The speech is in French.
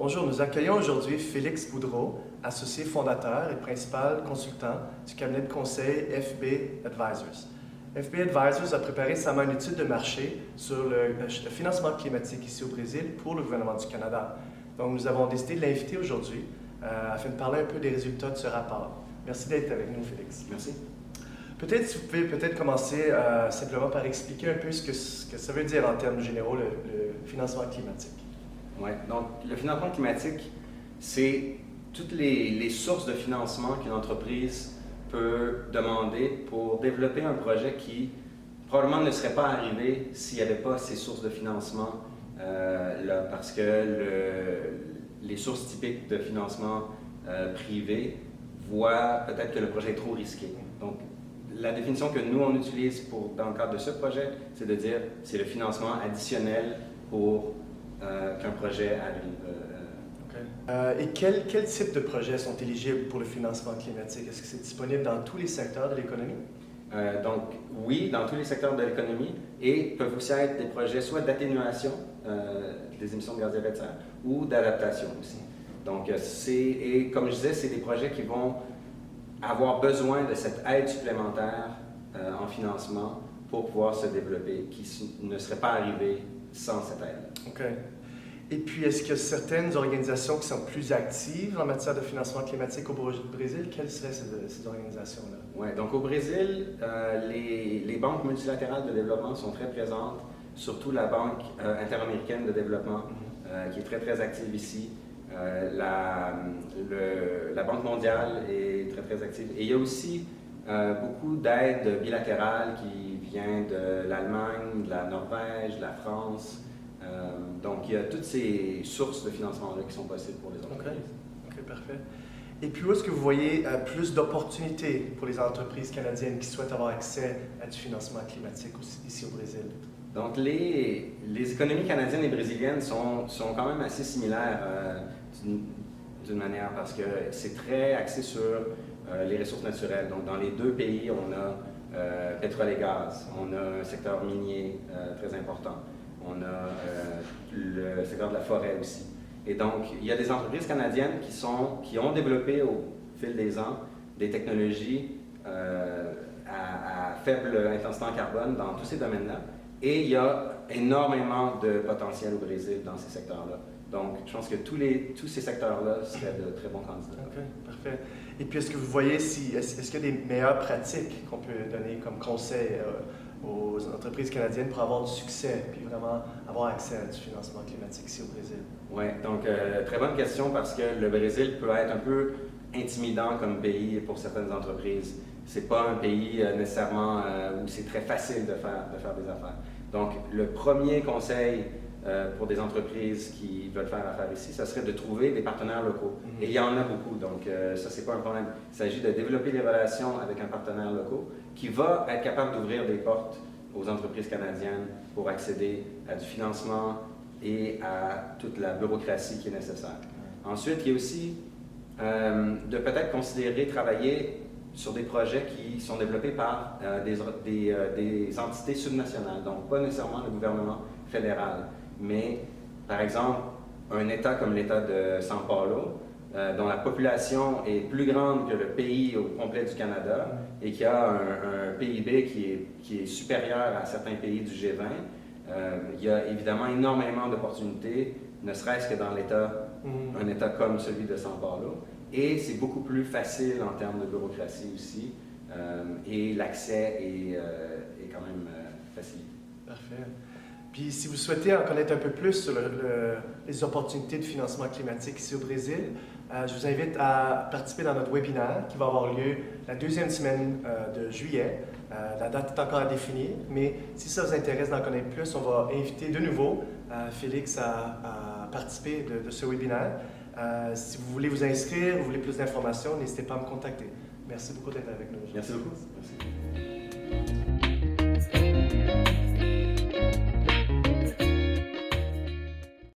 Bonjour, nous accueillons aujourd'hui Félix Boudreau, associé fondateur et principal consultant du cabinet de conseil FB Advisors. FB Advisors a préparé récemment une étude de marché sur le financement climatique ici au Brésil pour le gouvernement du Canada. Donc, nous avons décidé de l'inviter aujourd'hui afin de parler un peu des résultats de ce rapport. Merci d'être avec nous, Félix. Merci. Peut-être, si vous pouvez commencer simplement par expliquer un peu ce que ça veut dire en termes généraux, le financement climatique. Oui, donc le financement climatique, c'est toutes les sources de financement qu'une entreprise peut demander pour développer un projet qui probablement ne serait pas arrivé s'il n'y avait pas ces sources de financement là, parce que les sources typiques de financement privé voient peut-être que le projet est trop risqué. Donc, la définition que nous, on utilise dans le cadre de ce projet, c'est de dire c'est le financement additionnel pour qu'un projet arrive. Et quel type de projets sont éligibles pour le financement climatique? Est-ce que c'est disponible dans tous les secteurs de l'économie? Donc, oui, dans tous les secteurs de l'économie, et peuvent aussi être des projets soit d'atténuation des émissions de gaz à effet de serre ou d'adaptation aussi. Donc, et comme je disais, c'est des projets qui vont avoir besoin de cette aide supplémentaire en financement pour pouvoir se développer, qui ne serait pas arrivé sans cette aide. OK. Et puis, est-ce qu'il y a certaines organisations qui sont plus actives en matière de financement climatique au Brésil? Quelles seraient ces organisations-là? Oui, donc au Brésil, les banques multilatérales de développement sont très présentes, surtout la Banque interaméricaine de développement, qui est très, très active ici. La Banque mondiale est très, très active. Et il y a aussi beaucoup d'aide bilatérale qui vient de l'Allemagne, de la Norvège, de la France. Donc, il y a toutes ces sources de financement-là qui sont possibles pour les entreprises. OK, parfait. Et puis, où est-ce que vous voyez plus d'opportunités pour les entreprises canadiennes qui souhaitent avoir accès à du financement climatique ici au Brésil? Donc, les économies canadiennes et brésiliennes sont quand même assez similaires d'une manière parce que c'est très axé sur les ressources naturelles. Donc, dans les deux pays, on a pétrole et gaz, on a un secteur minier très important, on a le secteur de la forêt aussi. Et donc, il y a des entreprises canadiennes qui ont développé au fil des ans des technologies à faible intensité en carbone dans tous ces domaines-là. Et il y a énormément de potentiel au Brésil dans ces secteurs-là. Donc, je pense que tous ces secteurs-là seraient de très bons candidats. OK, parfait. Et puis, est-ce que vous voyez est-ce qu'il y a des meilleures pratiques qu'on peut donner comme conseil aux entreprises canadiennes pour avoir du succès puis vraiment avoir accès à du financement climatique ici au Brésil? Oui, donc très bonne question parce que le Brésil peut être un peu intimidant comme pays pour certaines entreprises. C'est pas un pays nécessairement où c'est très facile de faire des affaires. Donc, le premier conseil pour des entreprises qui veulent faire affaire ici, ça serait de trouver des partenaires locaux. Et il y en a beaucoup, donc ça, c'est pas un problème. Il s'agit de développer des relations avec un partenaire local qui va être capable d'ouvrir des portes aux entreprises canadiennes pour accéder à du financement et à toute la bureaucratie qui est nécessaire. Ensuite, il y a aussi de peut-être considérer travailler sur des projets qui sont développés par des entités subnationales, donc pas nécessairement le gouvernement fédéral, mais par exemple un État comme l'État de São Paulo, dont la population est plus grande que le pays au complet du Canada et qui a un PIB qui est supérieur à certains pays du G20, il y a évidemment énormément d'opportunités, ne serait-ce que dans un État comme celui de São Paulo. Et c'est beaucoup plus facile en termes de bureaucratie aussi, et l'accès est quand même facile. Parfait. Puis si vous souhaitez en connaître un peu plus sur les opportunités de financement climatique ici au Brésil, je vous invite à participer dans notre webinaire qui va avoir lieu la deuxième semaine de juillet. La date est encore à définir, mais si ça vous intéresse d'en connaître plus, on va inviter de nouveau Félix à participer de ce webinaire. Si vous voulez vous inscrire, vous voulez plus d'informations, n'hésitez pas à me contacter. Merci beaucoup d'être avec nous aujourd'hui. Merci beaucoup. Merci.